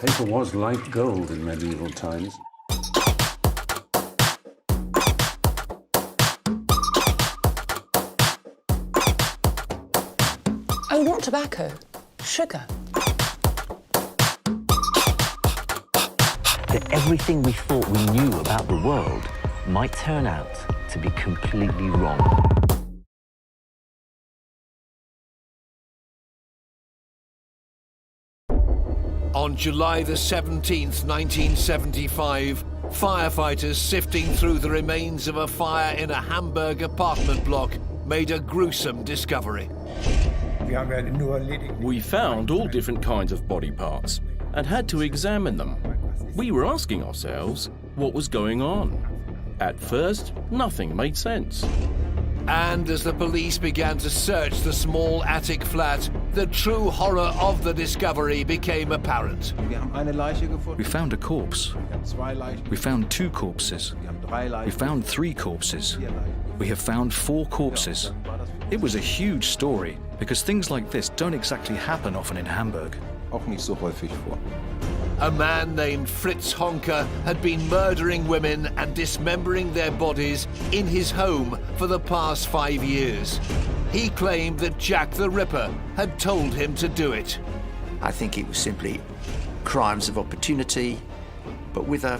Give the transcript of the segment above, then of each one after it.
Paper was like gold in medieval times. Oh, not tobacco, sugar. That everything we thought we knew about the world might turn out to be completely wrong. On July the 17th, 1975, firefighters sifting through the remains of a fire in a Hamburg apartment block made a gruesome discovery. We found all different kinds of body parts and had to examine them. We were asking ourselves what was going on. At first, nothing made sense. And as the police began to search the small attic flat, the true horror of the discovery became apparent. We found a corpse. We found 2 corpses. We found 3 corpses. We have found 4 corpses. It was a huge story, because things like this don't exactly happen often in Hamburg. A man named Fritz Honka had been murdering women and dismembering their bodies in his home for the past 5 years. He claimed that Jack the Ripper had told him to do it. I think it was simply crimes of opportunity, but with a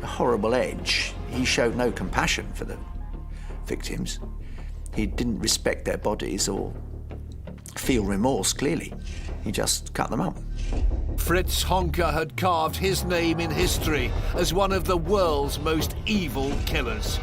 horrible edge. He showed no compassion for the victims. He didn't respect their bodies or feel remorse, clearly. He just cut them up. Fritz Honka had carved his name in history as one of the world's most evil killers.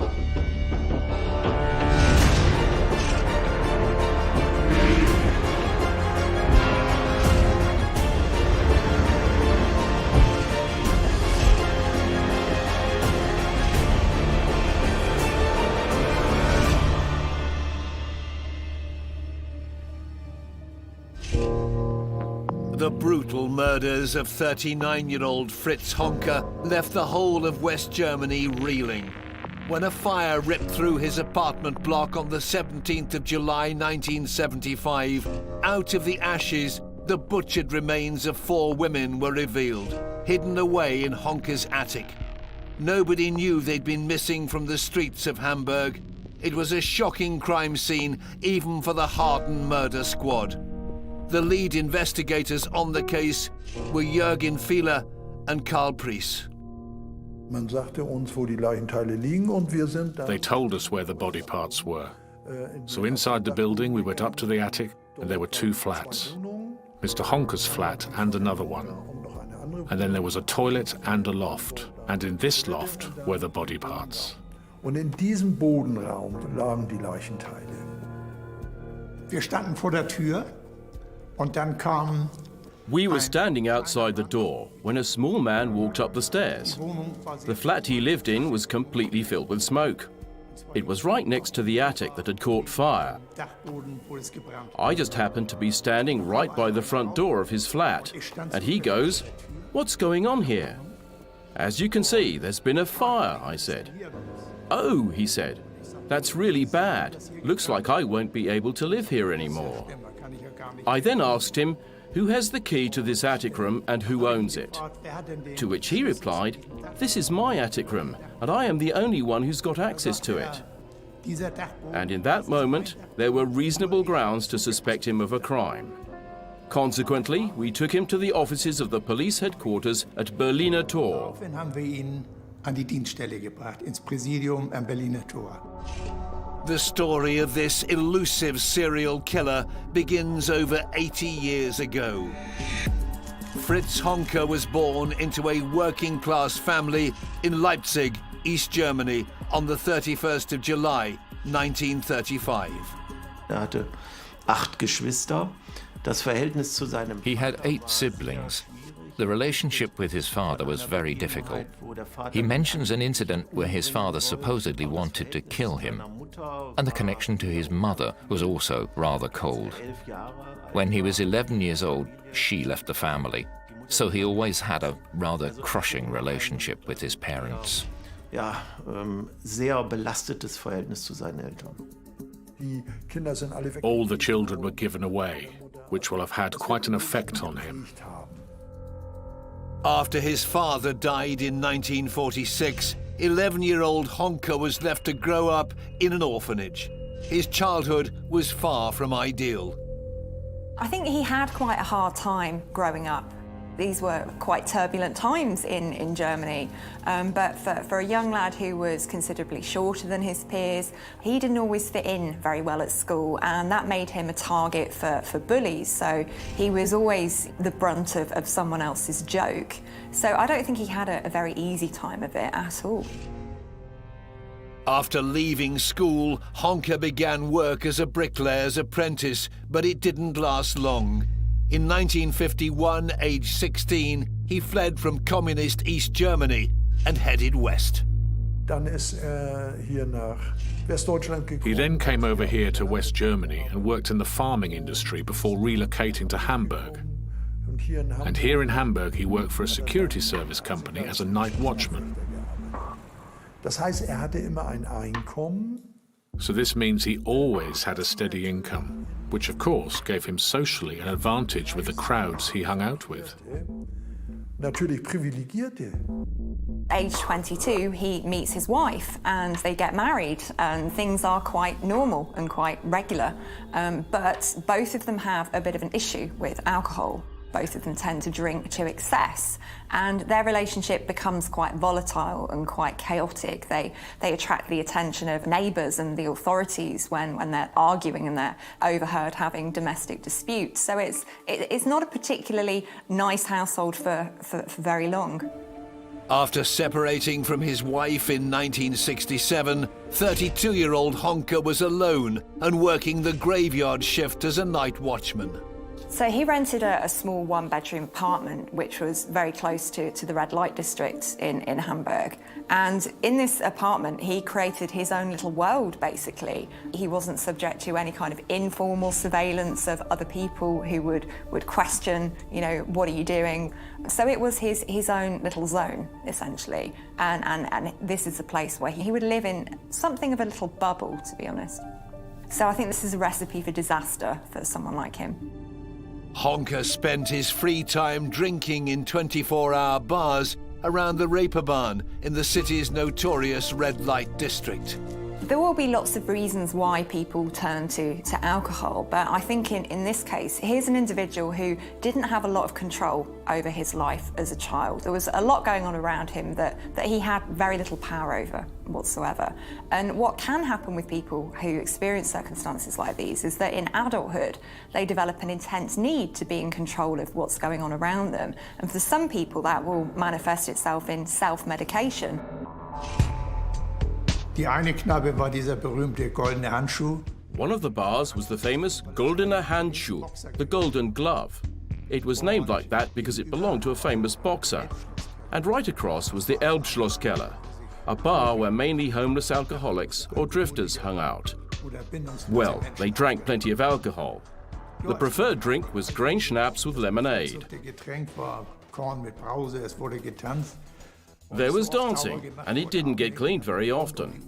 The brutal murders of 39-year-old Fritz Honka left the whole of West Germany reeling. When a fire ripped through his apartment block on the 17th of July 1975, out of the ashes, the butchered remains of 4 women were revealed, hidden away in Honka's attic. Nobody knew they'd been missing from the streets of Hamburg. It was a shocking crime scene, even for the hardened murder squad. The lead investigators on the case were Jürgen Fieler and Karl Priess. They told us where the body parts were. So inside the building, we went up to the attic, and there were 2 flats. Mr. Honka's flat and another one. And then there was a toilet and a loft. And in this loft were the body parts. Und in diesem Bodenraum lagen die Leichenteile. Wir standen vor der Tür. Und dann kam We were standing outside the door when a small man walked up the stairs. The flat he lived in was completely filled with smoke. It was right next to the attic that had caught fire. I just happened to be standing right by the front door of his flat, and he goes, "What's going on here?" "As you can see, there's been a fire," I said. "Oh," he said, "that's really bad. Looks like I won't be able to live here anymore." I then asked him who has the key to this attic room and who owns it. To which he replied, "This is my attic room, and I am the only one who's got access to it." And in that moment, there were reasonable grounds to suspect him of a crime. Consequently, we took him to the offices of the police headquarters at Berliner Tor. Daraufhin haben wir ihn an die Dienststelle gebracht, ins Präsidium am Berliner Tor. The story of this elusive serial killer begins over 80 years ago. Fritz Honka was born into a working-class family in Leipzig, East Germany, on the 31st of July, 1935. hatte 8 Geschwister. Das Verhältnis zu seinem He had 8 siblings. The relationship with his father was very difficult. He mentions an incident where his father supposedly wanted to kill him, and the connection to his mother was also rather cold. When he was 11 years old, she left the family, so he always had a rather crushing relationship with his parents. Sehr belastetes Verhältnis zu seinen Eltern. All the children were given away, which will have had quite an effect on him. After his father died in 1946, 11-year-old Honka was left to grow up in an orphanage. His childhood was far from ideal. I think he had quite a hard time growing up. These were quite turbulent times in Germany, but for a young lad who was considerably shorter than his peers, he didn't always fit in very well at school, and that made him a target for bullies, so he was always the brunt of someone else's joke. So I don't think he had a very easy time of it at all. After leaving school, Honka began work as a bricklayer's apprentice, but it didn't last long. In 1951, aged 16, he fled from communist East Germany and headed west. He then came over here to West Germany and worked in the farming industry before relocating to Hamburg. And here in Hamburg, he worked for a security service company as a night watchman. So this means he always had a steady income, which of course gave him socially an advantage with the crowds he hung out with. Age 22, he meets his wife and they get married, and things are quite normal and quite regular. But both of them have a bit of an issue with alcohol. Both of them tend to drink to excess, and their relationship becomes quite volatile and quite chaotic. They attract the attention of neighbours and the authorities when they're arguing and they're overheard having domestic disputes. So it's not a particularly nice household for very long. After separating from his wife in 1967, 32-year-old Honka was alone and working the graveyard shift as a night watchman. So he rented a small one-bedroom apartment, which was very close to the red light district in Hamburg. And in this apartment, he created his own little world, basically. He wasn't subject to any kind of informal surveillance of other people who would question, you know, what are you doing? So it was his own little zone, essentially. And this is a place where he would live in something of a little bubble, to be honest. So I think this is a recipe for disaster for someone like him. Honka spent his free time drinking in 24-hour bars around the Reeperbahn in the city's notorious red light district. There will be lots of reasons why people turn to alcohol, but I think in this case, here's an individual who didn't have a lot of control over his life as a child. There was a lot going on around him that he had very little power over whatsoever. And what can happen with people who experience circumstances like these is that in adulthood, they develop an intense need to be in control of what's going on around them. And for some people, that will manifest itself in self-medication. Die eine Kneipe war dieser berühmte goldene Handschuh. One of the bars was the famous Goldene Handschuh, the golden glove. It was named like that because it belonged to a famous boxer. And right across was the Elbschlosskeller, a bar where mainly homeless alcoholics or drifters hung out. Well, they drank plenty of alcohol. The preferred drink was grain schnapps with lemonade. There was dancing, and it didn't get cleaned very often.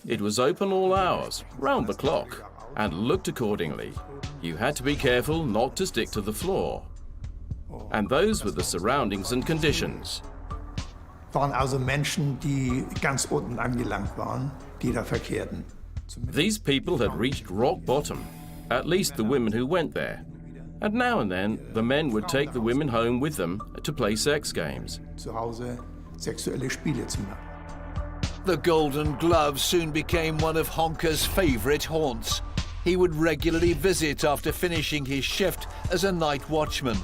It was open all hours, round the clock, and looked accordingly. You had to be careful not to stick to the floor. And those were the surroundings and conditions. Waren also Menschen, die ganz unten angelangt waren, die da verkehrten. These people had reached rock bottom, at least the women who went there. And now and then, the men would take the women home with them to play sex games. Zu Hause sexuelle Spiele zu machen. The Golden Glove soon became one of Honka's favourite haunts. He would regularly visit after finishing his shift as a night watchman.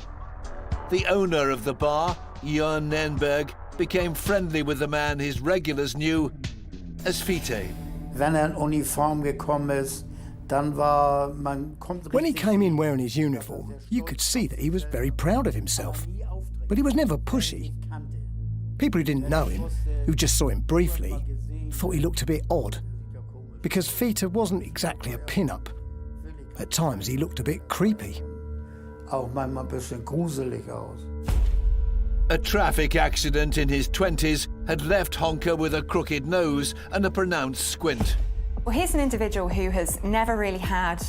The owner of the bar, Jörn Nenberg, became friendly with the man his regulars knew as Fiete. Wenn in Uniform gekommen ist, dann war man konnte. When he came in wearing his uniform, you could see that he was very proud of himself. But he was never pushy. People who didn't know him, who just saw him briefly, thought he looked a bit odd. Because Fiete wasn't exactly a pin-up. At times he looked a bit creepy. Auch manchmal ein bisschen gruselig aus. A traffic accident in his 20s had left Honka with a crooked nose and a pronounced squint. Well, here's an individual who has never really had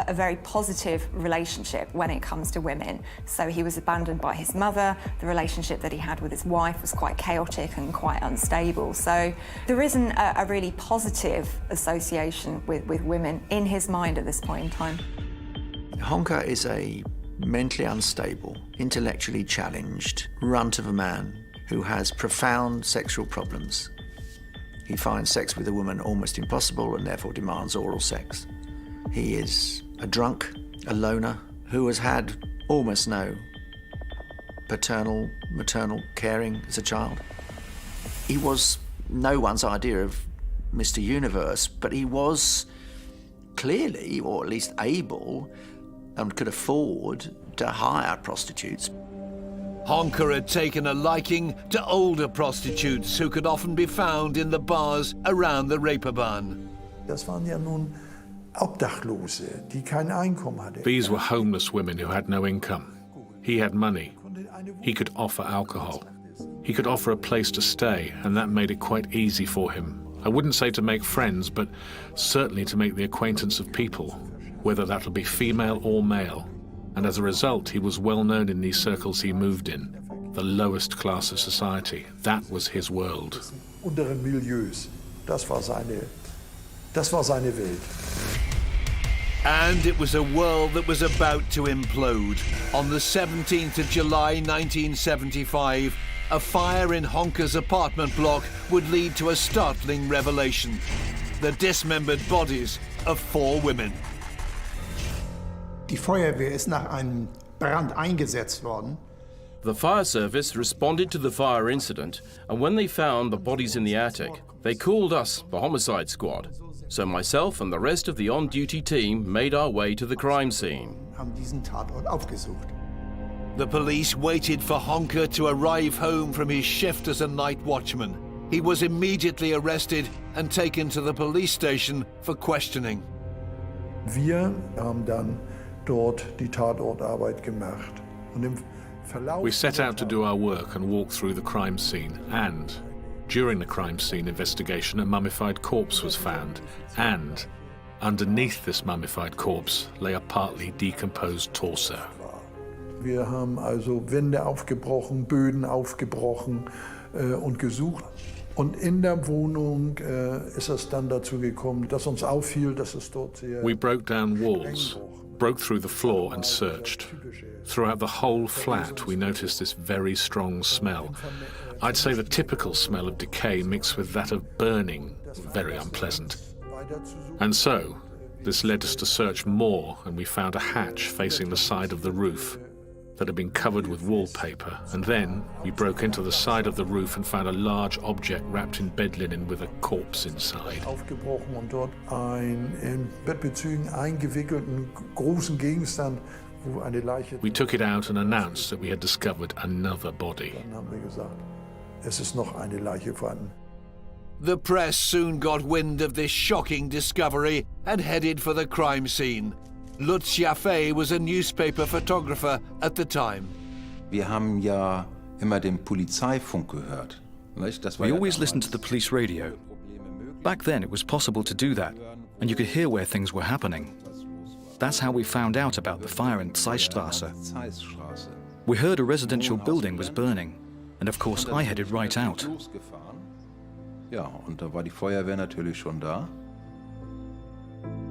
a very positive relationship when it comes to women. So he was abandoned by his mother. The relationship that he had with his wife was quite chaotic and quite unstable. So there isn't a really positive association with women in his mind at this point in time. Honka is a mentally unstable, intellectually challenged runt of a man who has profound sexual problems. He finds sex with a woman almost impossible and therefore demands oral sex. He is a drunk, a loner, who has had almost no paternal, maternal caring as a child. He was no one's idea of Mr. Universe, but he was clearly, or at least able, and could afford to hire prostitutes. Honka had taken a liking to older prostitutes who could often be found in the bars around the Reeperbahn. Das waren ja nun Obdachlose, die kein Einkommen hatten. These were homeless women who had no income. He had money. He could offer alcohol. He could offer a place to stay, and that made it quite easy for him. I wouldn't say to make friends, but certainly to make the acquaintance of people, whether that'll be female or male. And as a result, he was well known in these circles he moved in, the lowest class of society. That was his world. Unteren Milieus, das war seine Welt. And it was a world that was about to implode. On the 17th of July 1975, a fire in Honka's apartment block would lead to a startling revelation: the dismembered bodies of 4 women. Die Feuerwehr ist nach einem Brand eingesetzt worden. The fire service responded to the fire incident, and when they found the bodies in the attic, they called us, the homicide squad. So myself and the rest of the on-duty team made our way to the crime scene. Haben diesen Tatort aufgesucht. The police waited for Honka to arrive home from his shift as a night watchman. He was immediately arrested and taken to the police station for questioning. Wir haben dann dort die Tatortarbeit gemacht. Und im Verlauf We set out to do our work and walk through the crime scene, and during the crime scene investigation, a mummified corpse was found, and underneath this mummified corpse lay a partly decomposed torso. Wir haben also Wände aufgebrochen, Böden aufgebrochen und gesucht. Und in der Wohnung ist es dann dazu gekommen, dass uns auffiel, dass es dort sehr... We broke down walls, broke through the floor and searched. Throughout the whole flat, we noticed this very strong smell. I'd say the typical smell of decay mixed with that of burning, very unpleasant. And so, this led us to search more, and we found a hatch facing the side of the roof that had been covered with wallpaper, and then we broke into the side of the roof and found a large object wrapped in bed linen with a corpse inside. Aufgebrochen und dort einen in Bettbezügen eingewickelten großen Gegenstand, wo eine Leiche... We took it out and announced that we had discovered another body. Dann haben wir gesagt, es ist noch eine Leiche vorhanden. The press soon got wind of this shocking discovery and headed for the crime scene. Lutz Jaffe was a newspaper photographer at the time. Wir haben ja immer den Polizeifunk gehört. We always listened to the police radio. Back then, it was possible to do that, and you could hear where things were happening. That's how we found out about the fire in Zeissstraße. We heard a residential building was burning, and of course I headed right out. Ja, und da war die Feuerwehr natürlich schon da.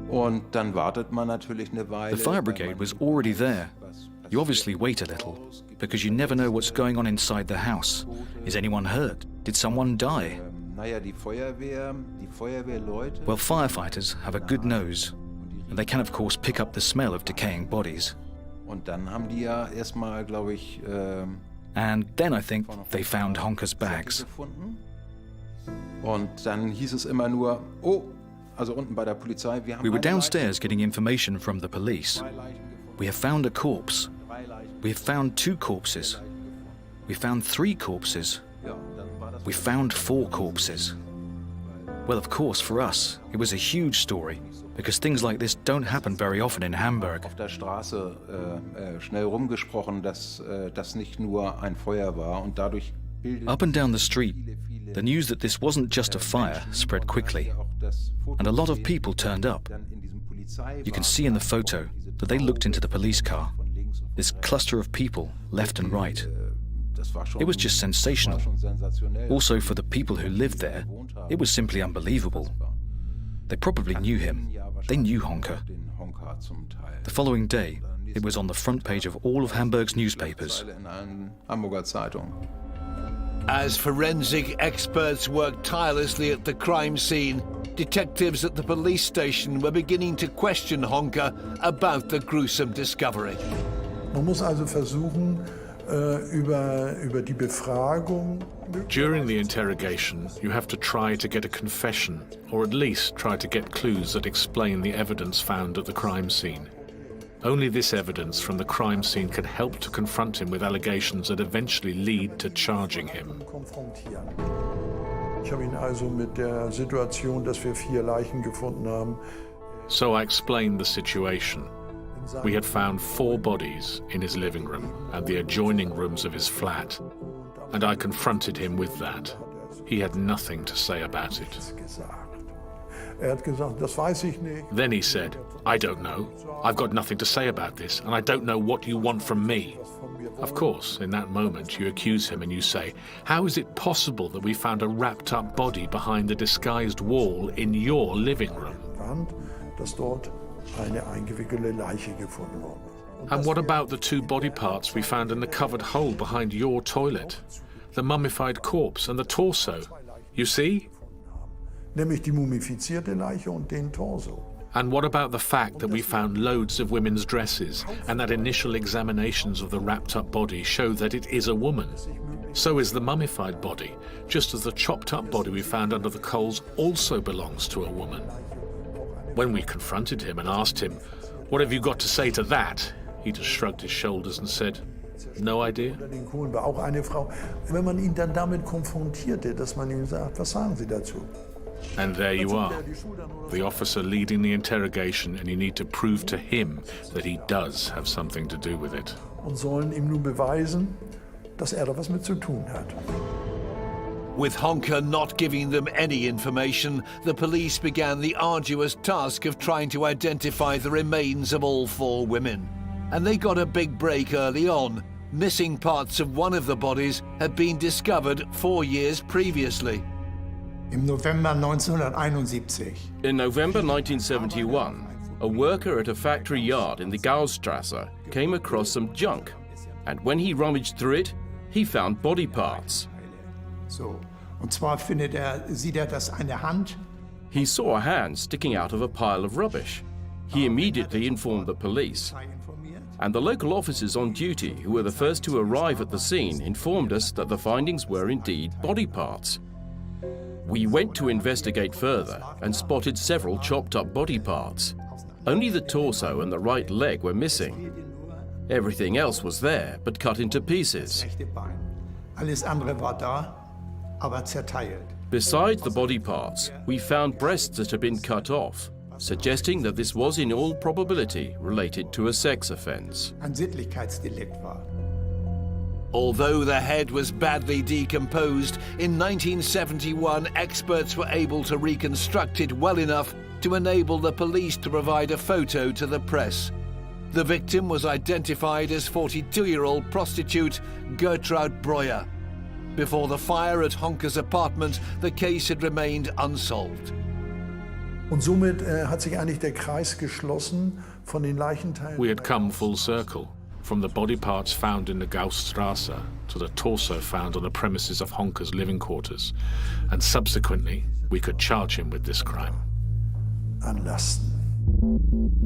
Und dann wartet man natürlich eine Weile. The fire brigade was already there. You obviously wait a little, because you never know what's going on inside the house. Is anyone hurt? Did someone die? Naja, die Feuerwehrleute... Well, firefighters have a good nose, and they can of course pick up the smell of decaying bodies. Und dann haben die ja erstmal, glaube ich... And then I think they found Honka's bags. Und dann hieß es immer nur, oh, also unten bei der Polizei, wir haben... We were downstairs getting information from the police. We have found a corpse. We have found 2 corpses. We found 3 corpses. We found 4 corpses. Well, of course, for us, it was a huge story, because things like this don't happen very often in Hamburg. Auf der Straße schnell rumgesprochen, dass das nicht nur ein Feuer war, und dadurch Up and down the street, the news that this wasn't just a fire spread quickly, and a lot of people turned up. You can see in the photo that they looked into the police car, this cluster of people left and right. It was just sensational. Also, for the people who lived there, it was simply unbelievable. They probably knew him. They knew Honka. The following day, it was on the front page of all of Hamburg's newspapers. As forensic experts worked tirelessly at the crime scene, detectives at the police station were beginning to question Honka about the gruesome discovery. Man muss also versuchen, über die Befragung. During the interrogation, you have to try to get a confession, or at least try to get clues that explain the evidence found at the crime scene. Only this evidence from the crime scene can help to confront him with allegations that eventually lead to charging him. Ich habe ihn also mit der Situation, dass wir 4 Leichen gefunden haben. So I explained the situation. We had found 4 bodies in his living room and the adjoining rooms of his flat, and I confronted him with that. He had nothing to say about it. Hat gesagt, das weiß ich nicht. Then he said, I don't know. I've got nothing to say about this, and I don't know what you want from me. Of course, in that moment, you accuse him and you say, how is it possible that we found a wrapped-up body behind the disguised wall in your living room? Dass dort eine eingewickelte Leiche gefunden wurde. And what about the 2 body parts we found in the covered hole behind your toilet? The mummified corpse and the torso. You see? Nämlich die mumifizierte Leiche und den Torso. And what about the fact that we found loads of women's dresses and that initial examinations of the wrapped-up body show that it is a woman? So is the mummified body, just as the chopped-up body we found under the coals also belongs to a woman. When we confronted him and asked him, what have you got to say to that? He just shrugged his shoulders and said, no idea. Den Kohlen war auch eine Frau. Wenn man ihn dann damit konfrontierte, dass man ihm sagt, was sagen Sie dazu? And there you are, the officer leading the interrogation, and you need to prove to him that he does have something to do with it. Und sollen ihm nun beweisen, dass da was mit zu tun hat. With Honka not giving them any information, the police began the arduous task of trying to identify the remains of all 4 women. And they got a big break early on. Missing parts of one of the bodies had been discovered 4 years previously. Im November 1971. In November 1971, a worker at a factory yard in the Gaustrasse came across some junk, and when he rummaged through it, he found body parts. So, und zwar sieht dass eine Hand. He saw a hand sticking out of a pile of rubbish. He immediately informed the police. And the local officers on duty, who were the first to arrive at the scene, informed us that the findings were indeed body parts. We went to investigate further and spotted several chopped-up body parts. Only the torso and the right leg were missing. Everything else was there, but cut into pieces. Alles andere war da, aber zerteilt. Besides the body parts, we found breasts that had been cut off, suggesting that this was in all probability related to a sex offense. Ein Sittlichkeitsdelikt war. Although the head was badly decomposed, in 1971 experts were able to reconstruct it well enough to enable the police to provide a photo to the press. The victim was identified as 42-year-old prostitute Gertraud Breuer. Before the fire at Honka's apartment, the case had remained unsolved. Und somit hat sich eigentlich der Kreis geschlossen von den Leichenteilen. We had come full circle. From the body parts found in the Gaustrasse to the torso found on the premises of Honka's living quarters. And subsequently, we could charge him with this crime. Anlasten.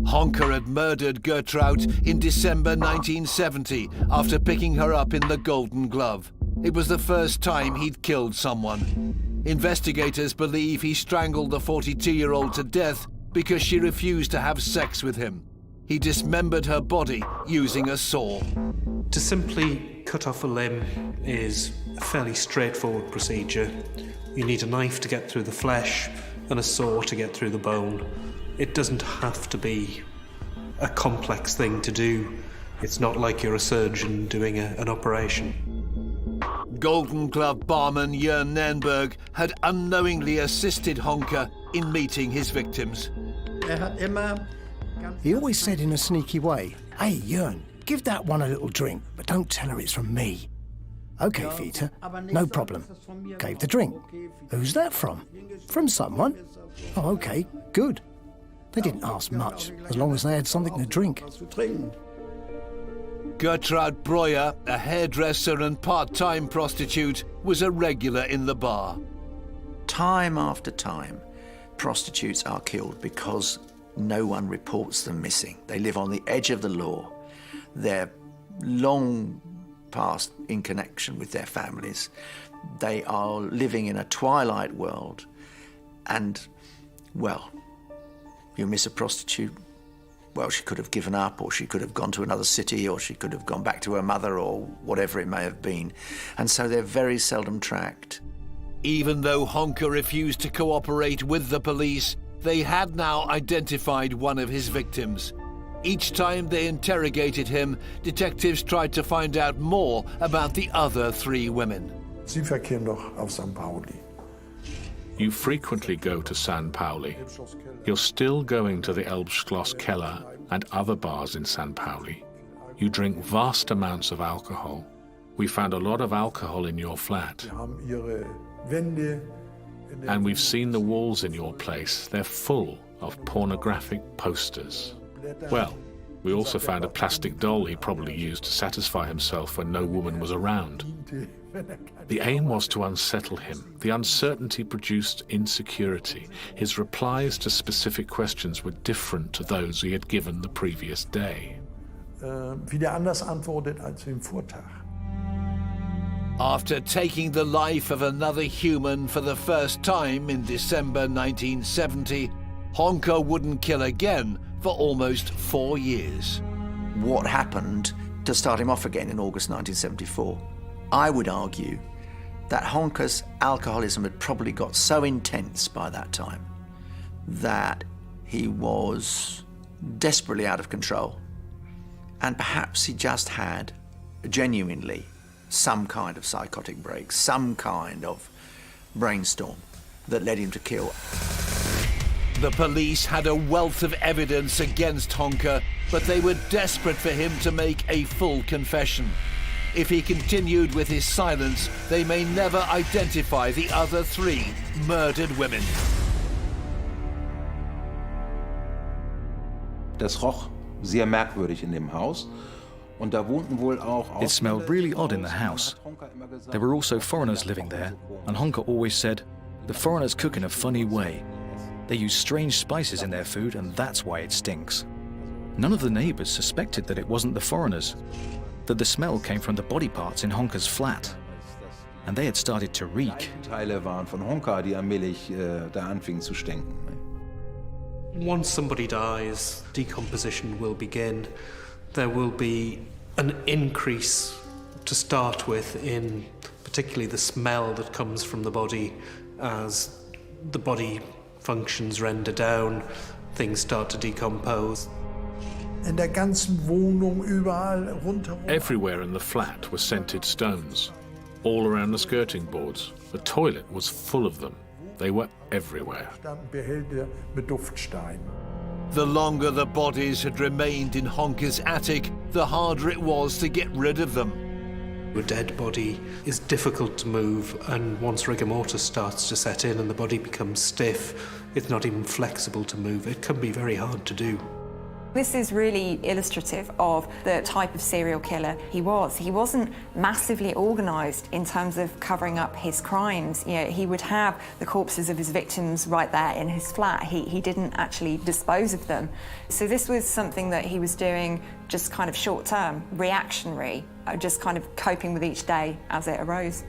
Honka had murdered Gertraud in December 1970 after picking her up in the Golden Glove. It was the first time he'd killed someone. Investigators believe he strangled the 42-year-old to death because she refused to have sex with him. He dismembered her body using a saw. To simply cut off a limb is a fairly straightforward procedure. You need a knife to get through the flesh and a saw to get through the bone. It doesn't have to be a complex thing to do. It's not like you're a surgeon doing an operation. Golden Glove barman Jörn Nernberg had unknowingly assisted Honka in meeting his victims. He always said in a sneaky way, "Hey, Jörn, give that one a little drink, but don't tell her it's from me." "Okay, Vita, no problem." Gave the drink. "Who's that from?" "From someone." "Oh, okay, good." They didn't ask much, as long as they had something to drink. Gertrud Breuer, a hairdresser and part-time prostitute, was a regular in the bar. Time after time, prostitutes are killed because no one reports them missing. They live on the edge of the law. They're long past in connection with their families. They are living in a twilight world. And, well, you miss a prostitute, well, she could have given up, or she could have gone to another city, or she could have gone back to her mother, or whatever it may have been. And so they're very seldom tracked. Even though Honka refused to cooperate with the police, they had now identified one of his victims. Each time they interrogated him, detectives tried to find out more about the other three women. Sie verkehren doch auf St. Pauli. You frequently go to San Pauli. You're still going to the Elbschloss Keller and other bars in San Pauli. You drink vast amounts of alcohol. We found a lot of alcohol in your flat. And we've seen the walls in your place. They're full of pornographic posters. Well, we also found a plastic doll he probably used to satisfy himself when no woman was around. The aim was to unsettle him. The uncertainty produced insecurity. His replies to specific questions were different to those he had given the previous day. Wieder anders antwortet als im Vortag. After taking the life of another human for the first time in December 1970, Honka wouldn't kill again for almost 4 years. What happened to start him off again in August 1974? I would argue that Honka's alcoholism had probably got so intense by that time that he was desperately out of control. And perhaps he just had genuinely some kind of psychotic break, some kind of brainstorm that led him to kill. The police had a wealth of evidence against Honka, but they were desperate for him to make a full confession. If he continued with his silence, they may never identify the other three murdered women. Das roch sehr merkwürdig in dem Haus. Und da wohnten wohl auch It smelled really odd in the house. There were also foreigners living there, and Honka always said, "The foreigners cook in a funny way. They use strange spices in their food, and that's why it stinks." None of the neighbors suspected that it wasn't the foreigners, that the smell came from the body parts in Honka's flat, and they had started to reek. Teile waren von Honka, die allmählich da anfingen zu stinken. Once somebody dies, decomposition will begin. There will be an increase to start with in particularly the smell that comes from the body as the body functions render down, things start to decompose. In der ganzen Wohnung, überall rundherum. Everywhere in the flat were scented stones, all around the skirting boards. The toilet was full of them. They were everywhere. Behälter mit Duftstein. The longer the bodies had remained in Honka's attic, the harder it was to get rid of them. A dead body is difficult to move, and once rigor mortis starts to set in and the body becomes stiff, it's not even flexible to move. It can be very hard to do. This is really illustrative of the type of serial killer he was. He wasn't massively organised in terms of covering up his crimes. You know, he would have the corpses of his victims right there in his flat. He didn't actually dispose of them. So this was something that he was doing just kind of short-term, reactionary, just kind of coping with each day as it arose.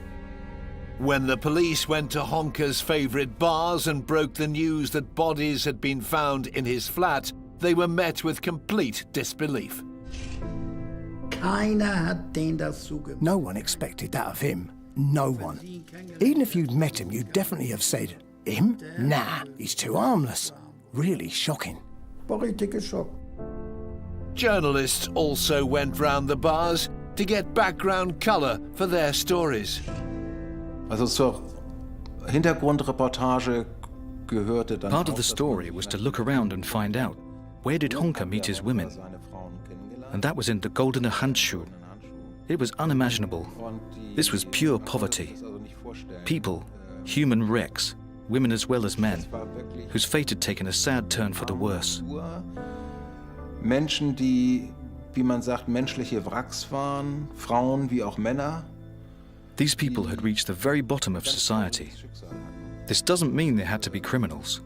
When the police went to Honka's favourite bars and broke the news that bodies had been found in his flat, they were met with complete disbelief. No one expected that of him. No one. Even if you'd met him, you'd definitely have said, "Him? Nah, he's too harmless." Really shocking. Journalists also went round the bars, to get background color for their stories. Also zur Hintergrundreportage gehörte dann Part of the story was to look around and find out, where did Honka meet his women? And that was in the Goldene Handschuh. It was unimaginable. This was pure poverty. People, human wrecks, women as well as men, whose fate had taken a sad turn for the worse. Menschen, die, wie man sagt, menschliche Wracks waren, Frauen wie auch Männer. These people had reached the very bottom of society. This doesn't mean they had to be criminals,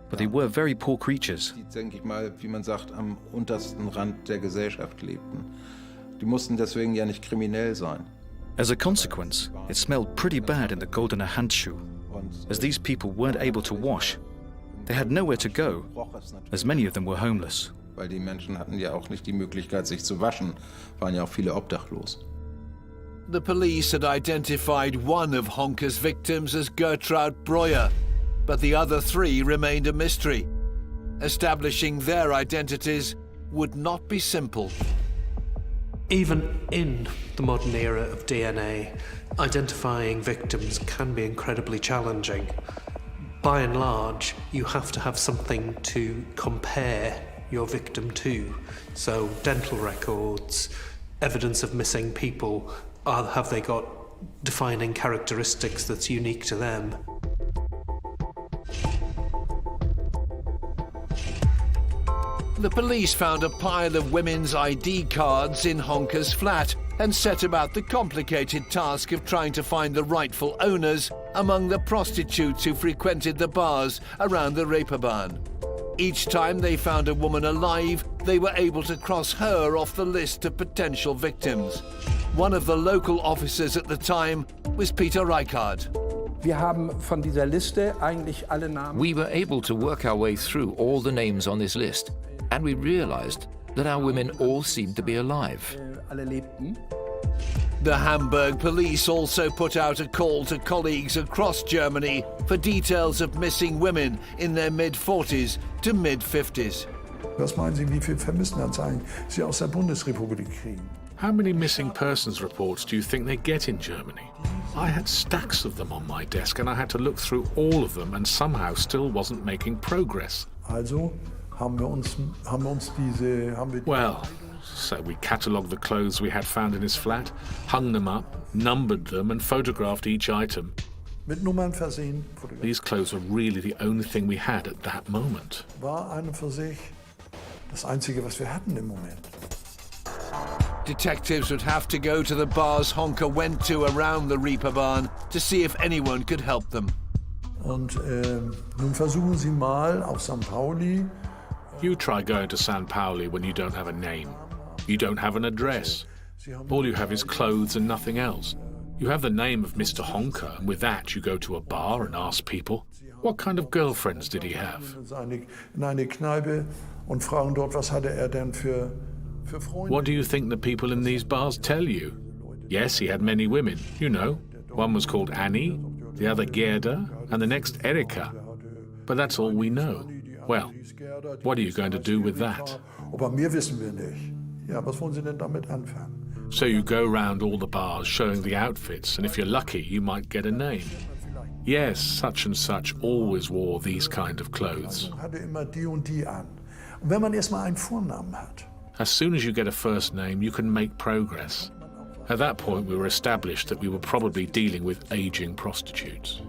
but they were very poor creatures. Die, denke ich mal, wie man sagt, am untersten Rand der Gesellschaft lebten. Die mussten deswegen ja nicht kriminell sein. As a consequence, it smelled pretty bad in the Goldene Handschuh, as these people weren't able to wash. They had nowhere to go, as many of them were homeless. Weil die Menschen hatten ja auch nicht die Möglichkeit, sich zu waschen, waren ja auch viele obdachlos. The police had identified one of Honka's victims as Gertrude Breuer, but the other three remained a mystery. Establishing their identities would not be simple. Even in the modern era of DNA, identifying victims can be incredibly challenging. By and large, you have to have something to compare your victim to. So dental records, evidence of missing people, have they got defining characteristics that's unique to them? The police found a pile of women's ID cards in Honka's flat and set about the complicated task of trying to find the rightful owners among the prostitutes who frequented the bars around the Reeperbahn. Each time they found a woman alive, they were able to cross her off the list of potential victims. One of the local officers at the time was Peter Reichardt. We were able to work our way through all the names on this list, and we realized that our women all seemed to be alive. The Hamburg police also put out a call to colleagues across Germany for details of missing women in their mid-40s to mid-50s. Was meinen Sie, wie viele Vermisstenanzeigen Sie aus der Bundesrepublik kriegen? How many missing persons reports do you think they get in Germany? I had stacks of them on my desk and I had to look through all of them and somehow still wasn't making progress. Also haben wir uns diese... Well, so we catalogued the clothes we had found in his flat, hung them up, numbered them and photographed each item. Mit Nummern versehen. These clothes were really the only thing we had at that moment. War eine für sich das Einzige, was wir hatten im Moment. Detectives would have to go to the bars Honka went to around the Reeperbahn to see if anyone could help them. Und nun versuchen Sie mal auf St. Pauli. You try going to San Pauli when you don't have a name. You don't have an address. All you have is clothes and nothing else. You have the name of Mr. Honka, and with that you go to a bar and ask people, what kind of girlfriends did he have? In eine Kneipe und fragen dort, was hatte denn für Freunde? What do you think the people in these bars tell you? Yes, he had many women, you know. One was called Annie, the other Gerda, and the next Erika. But that's all we know. Well, what are you going to do with that? Aber mehr wissen wir nicht. Ja, was wollen Sie denn damit anfangen? So you go round all the bars showing the outfits, and if you're lucky, you might get a name. Yes, such and such always wore these kind of clothes. Hatte immer die und die an. Und wenn man erstmal einen Vornamen hat. As soon as you get a first name, you can make progress. At that point, we were established that we were probably dealing with aging prostitutes.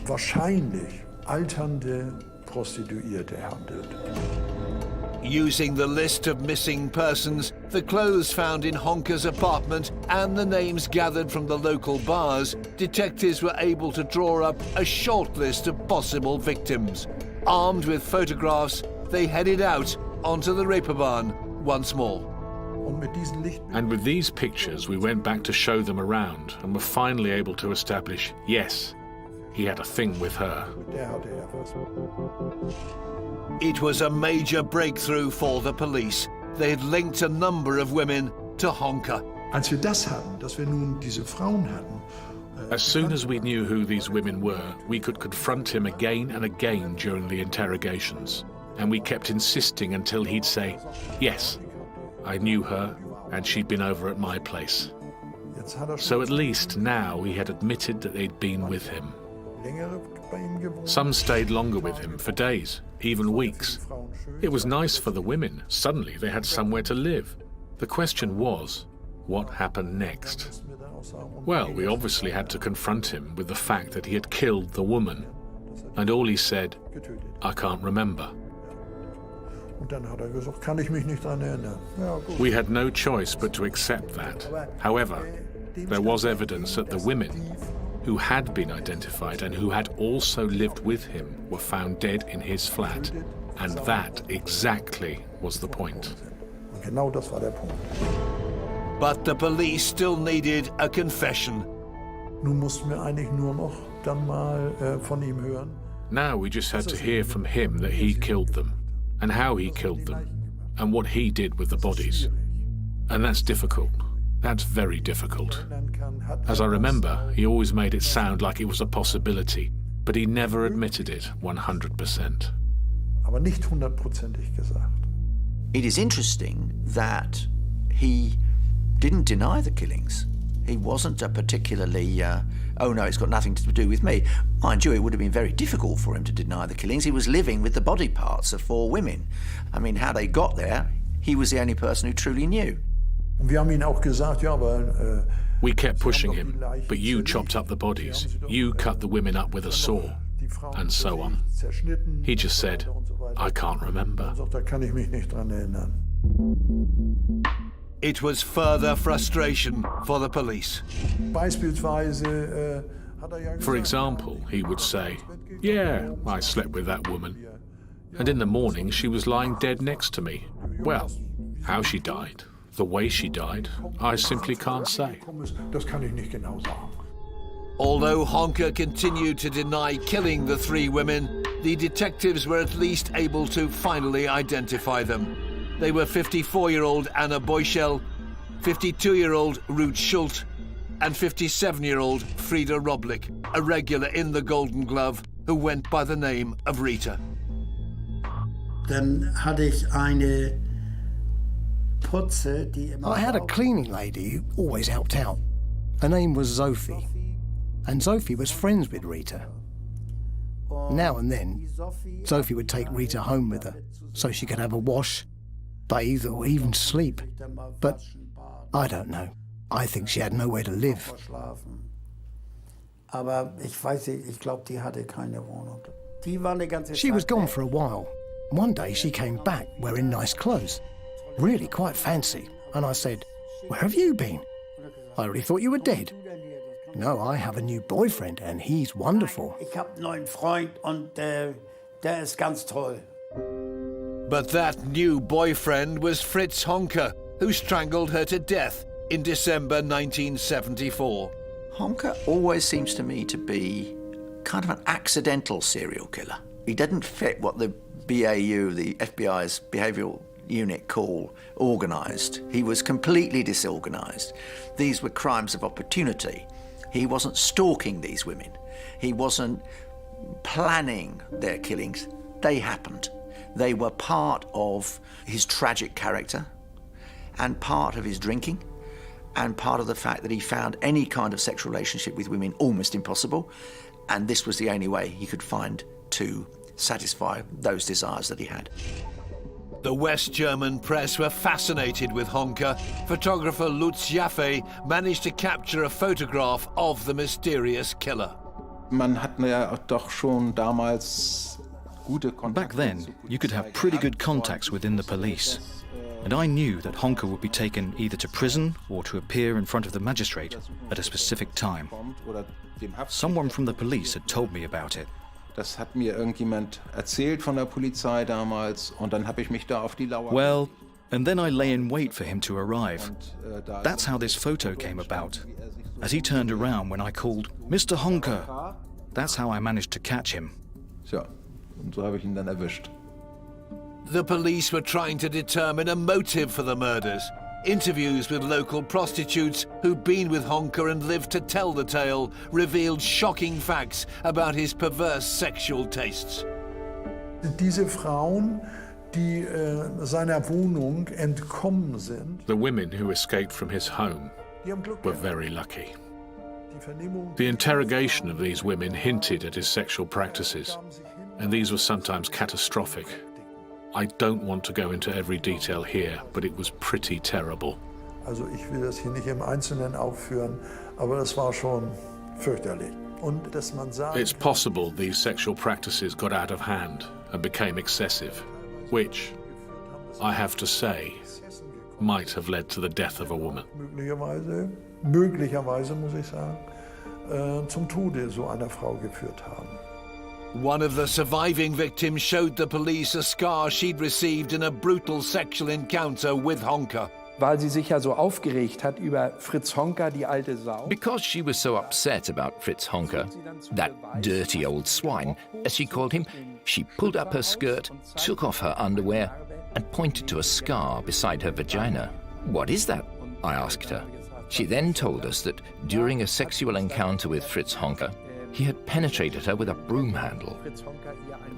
Wahrscheinlich alternde Prostituierte handelt. Using the list of missing persons, the clothes found in Honka's apartment and the names gathered from the local bars, detectives were able to draw up a short list of possible victims. Armed with photographs, they headed out onto the Reeperbahn once more. And with these pictures, we went back to show them around and were finally able to establish, yes, he had a thing with her. It was a major breakthrough for the police. They had linked a number of women to Honka. Als wir das hatten, dass wir nun diese Frauen hatten, as soon as we knew who these women were, we could confront him again and again during the interrogations. And we kept insisting until he'd say, yes, I knew her and she'd been over at my place. So at least now he had admitted that they'd been with him. Some stayed longer with him, for days, even weeks. It was nice for the women. Suddenly they had somewhere to live. The question was, what happened next? Well, we obviously had to confront him with the fact that he had killed the woman. And all he said, I can't remember. We had no choice but to accept that. However, there was evidence that the women who had been identified and who had also lived with him were found dead in his flat. And that exactly was the point. But the police still needed a confession. Now we just had to hear from him that he killed them, and how he killed them, and what he did with the bodies. And that's difficult. That's very difficult. As I remember, he always made it sound like it was a possibility, but he never admitted it 100%. It is interesting that he didn't deny the killings. He wasn't a particularly, oh no, it's got nothing to do with me. Mind you, it would have been very difficult for him to deny the killings. He was living with the body parts of 4 women. I mean, how they got there, he was the only person who truly knew. We kept pushing him, but you chopped up the bodies, you cut the women up with a saw, and so on. He just said, I can't remember. It was further frustration for the police. For example, he would say, yeah, I slept with that woman. And in the morning, she was lying dead next to me. Well, how she died, the way she died, I simply can't say. Although Honka continued to deny killing the 3 women, the detectives were at least able to finally identify them. They were 54-year-old Anna Beuschel, 52-year-old Ruth Schult, and 57-year-old Frieda Roblick, a regular in the Golden Glove who went by the name of Rita. I had a cleaning lady who always helped out. Her name was Sophie, and Sophie was friends with Rita. Now and then, Sophie would take Rita home with her so she could have a wash, bathe, or even sleep. But I don't know. I think she had nowhere to live. She was gone for a while. One day she came back wearing nice clothes, really quite fancy. And I said, where have you been? I really thought you were dead. No, I have a new boyfriend and he's wonderful. But that new boyfriend was Fritz Honka, who strangled her to death in December 1974. Honka always seems to me to be kind of an accidental serial killer. He didn't fit what the BAU, the FBI's behavioural unit, call organised. He was completely disorganised. These were crimes of opportunity. He wasn't stalking these women. He wasn't planning their killings. They happened. They were part of his tragic character and part of his drinking and part of the fact that he found any kind of sexual relationship with women almost impossible, and this was the only way he could find to satisfy those desires that he had. The West German press were fascinated with Honka. Photographer Lutz Jaffe managed to capture a photograph of the mysterious killer. Back then, you could have pretty good contacts within the police. And I knew that Honka would be taken either to prison or to appear in front of the magistrate at a specific time. Someone from the police had told me about it. Das hat mir irgendjemand erzählt von der Polizei damals und dann habe ich mich da auf die Lauer. Well, and then I lay in wait for him to arrive. That's how this photo came about. As he turned around when I called, Mr. Honka, that's how I managed to catch him. So, und so habe ich ihn dann erwischt. The police were trying to determine a motive for the murders. Interviews with local prostitutes who'd been with Honka and lived to tell the tale revealed shocking facts about his perverse sexual tastes. Diese Frauen die seiner Wohnung entkommen sind. The women who escaped from his home were very lucky. The interrogation of these women hinted at his sexual practices, and these were sometimes catastrophic. I don't want to go into every detail here, but it was pretty terrible. Also ich will das hier nicht im Einzelnen aufführen, aber das war schon fürchterlich. Und dass man sagt, it's possible these sexual practices got out of hand and became excessive, which, I have to say, might have led to the death of a woman. Möglicherweise muss ich sagen, zum Tode so einer Frau geführt haben. One of the surviving victims showed the police a scar she'd received in a brutal sexual encounter with Honka. Weil sie sich ja so aufgeregt hat über Fritz Honka, die alte Sau. Because she was so upset about Fritz Honka, that dirty old swine, as she called him, she pulled up her skirt, took off her underwear, and pointed to a scar beside her vagina. What is that? I asked her. She then told us that during a sexual encounter with Fritz Honka, he had penetrated her with a broom handle.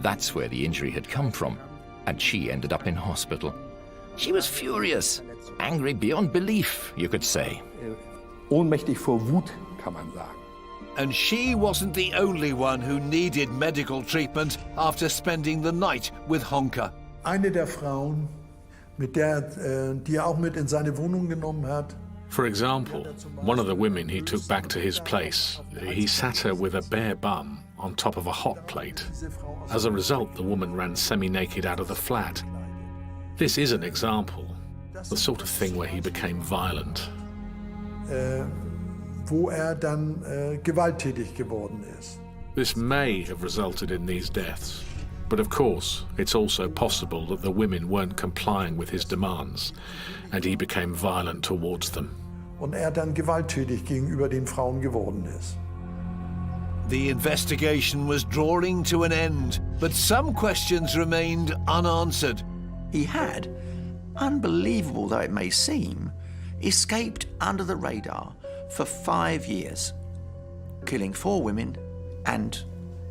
That's where the injury had come from, and she ended up in hospital. She was furious, angry beyond belief, you could say. Ohnmächtig vor Wut, kann man sagen. And she wasn't the only one who needed medical treatment after spending the night with Honka. Eine der Frauen, die auch mit in seine Wohnung genommen hat. For example, one of the women he took back to his place, he sat her with a bare bum on top of a hot plate. As a result, the woman ran semi-naked out of the flat. This is an example, the sort of thing where he became violent. Wo dann gewalttätig geworden ist. This may have resulted in these deaths, but of course, it's also possible that the women weren't complying with his demands, and he became violent towards them. Und dann gewalttätig gegenüber den Frauen geworden ist. The investigation was drawing to an end, but some questions remained unanswered. He had, unbelievable though it may seem, escaped under the radar for 5 years, killing 4 women and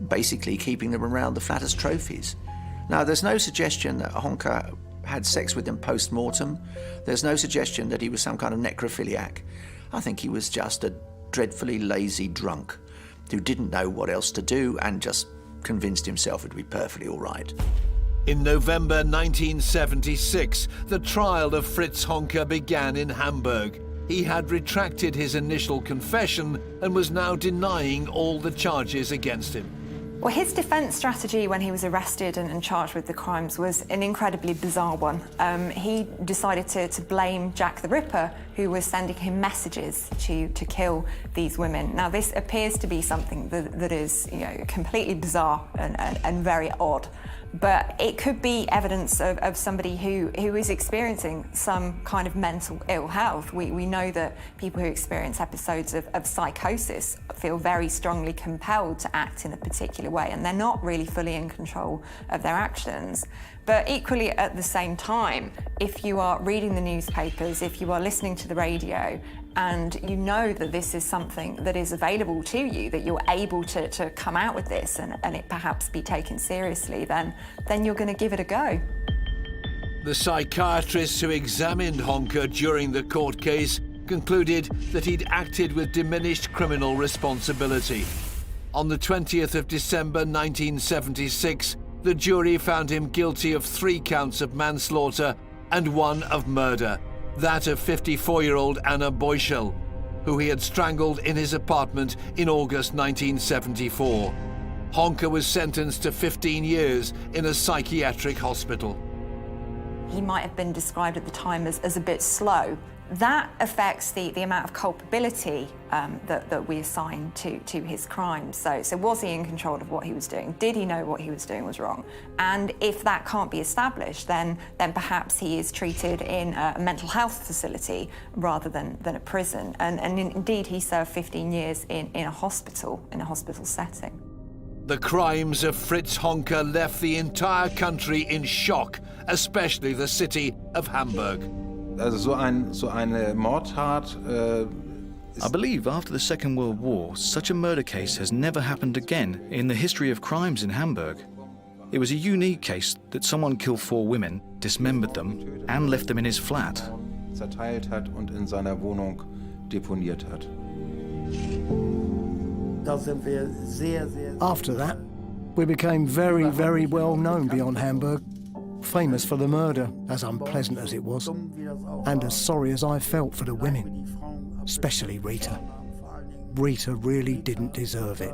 basically keeping them around the flat as trophies. Now, there's no suggestion that Honka had sex with them post-mortem. There's no suggestion that he was some kind of necrophiliac. I think he was just a dreadfully lazy drunk who didn't know what else to do and just convinced himself it'd be perfectly all right. In November 1976, the trial of Fritz Honka began in Hamburg. He had retracted his initial confession and was now denying all the charges against him. Well, his defence strategy when he was arrested and charged with the crimes was an incredibly bizarre one. He decided to blame Jack the Ripper, who was sending him messages to kill these women. Now, this appears to be something that is, completely bizarre and very odd. But it could be evidence of somebody who is experiencing some kind of mental ill health. We know that people who experience episodes of psychosis feel very strongly compelled to act in a particular way, and they're not really fully in control of their actions. But equally at the same time, if you are reading the newspapers, if you are listening to the radio, and you know that this is something that is available to you, that you're able to come out with this and it perhaps be taken seriously, then you're going to give it a go. The psychiatrists who examined Honka during the court case concluded that he'd acted with diminished criminal responsibility. On the 20th of December 1976, the jury found him guilty of 3 counts of manslaughter and 1 of murder, that of 54-year-old Anna Beuschel, who he had strangled in his apartment in August 1974. Honka was sentenced to 15 years in a psychiatric hospital. He might have been described at the time as a bit slow. That affects the amount of culpability that we assign to his crimes. So was he in control of what he was doing? Did he know what he was doing was wrong? And if that can't be established, then perhaps he is treated in a mental health facility rather than a prison. And indeed, he served 15 years in a hospital setting. The crimes of Fritz Honka left the entire country in shock, especially the city of Hamburg. Also so eine Mordtat. I believe after the Second World War, such a murder case has never happened again in the history of crimes in Hamburg. It was a unique case that someone killed 4 women, dismembered them, and left them in his flat. Zerteilt hat und in seiner Wohnung deponiert hat. After that, we became very, very well known beyond Hamburg. Famous for the murder, as unpleasant as it was, and as sorry as I felt for the women, especially Rita. Rita really didn't deserve it.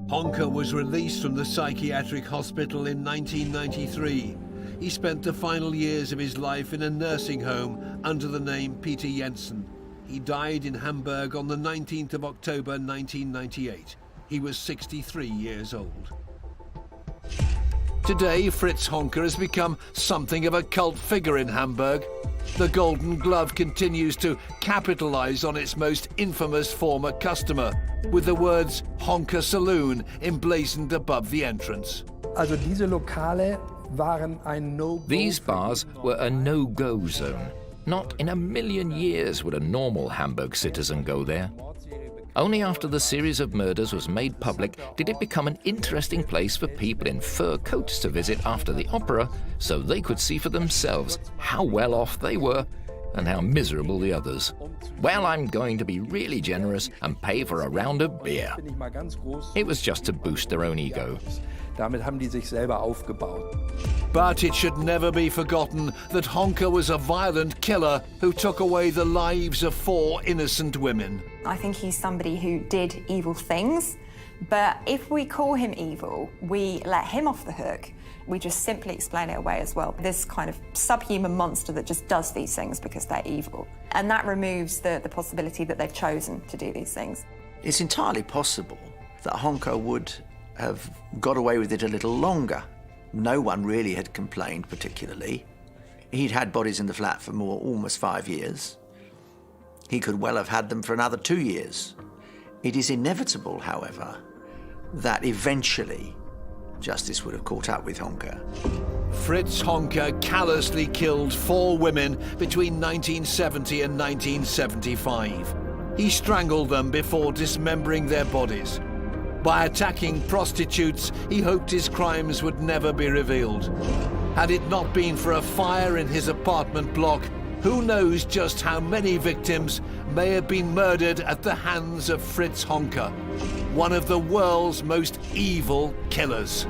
Honka was released from the psychiatric hospital in 1993. He spent the final years of his life in a nursing home under the name Peter Jensen. He died in Hamburg on the 19th of October 1998. He was 63 years old. Today, Fritz Honka has become something of a cult figure in Hamburg. The Golden Glove continues to capitalize on its most infamous former customer, with the words Honka Saloon emblazoned above the entrance. These bars were a no-go zone. Not in a million years would a normal Hamburg citizen go there. Only after the series of murders was made public did it become an interesting place for people in fur coats to visit after the opera, so they could see for themselves how well off they were and how miserable the others. Well, I'm going to be really generous and pay for a round of beer. It was just to boost their own ego. Damit haben die sich selber aufgebaut. But it should never be forgotten that Honka was a violent killer who took away the lives of 4 innocent women. I think he's somebody who did evil things, but if we call him evil, we let him off the hook. We just simply explain it away as well. This kind of subhuman monster that just does these things because they're evil. And that removes the possibility that they've chosen to do these things. It's entirely possible that Honka would have got away with it a little longer. No one really had complained particularly. He'd had bodies in the flat for almost 5 years. He could well have had them for another 2 years. It is inevitable, however, that eventually justice would have caught up with Honka. Fritz Honka callously killed 4 women between 1970 and 1975. He strangled them before dismembering their bodies. By attacking prostitutes, he hoped his crimes would never be revealed. Had it not been for a fire in his apartment block, who knows just how many victims may have been murdered at the hands of Fritz Honka, one of the world's most evil killers.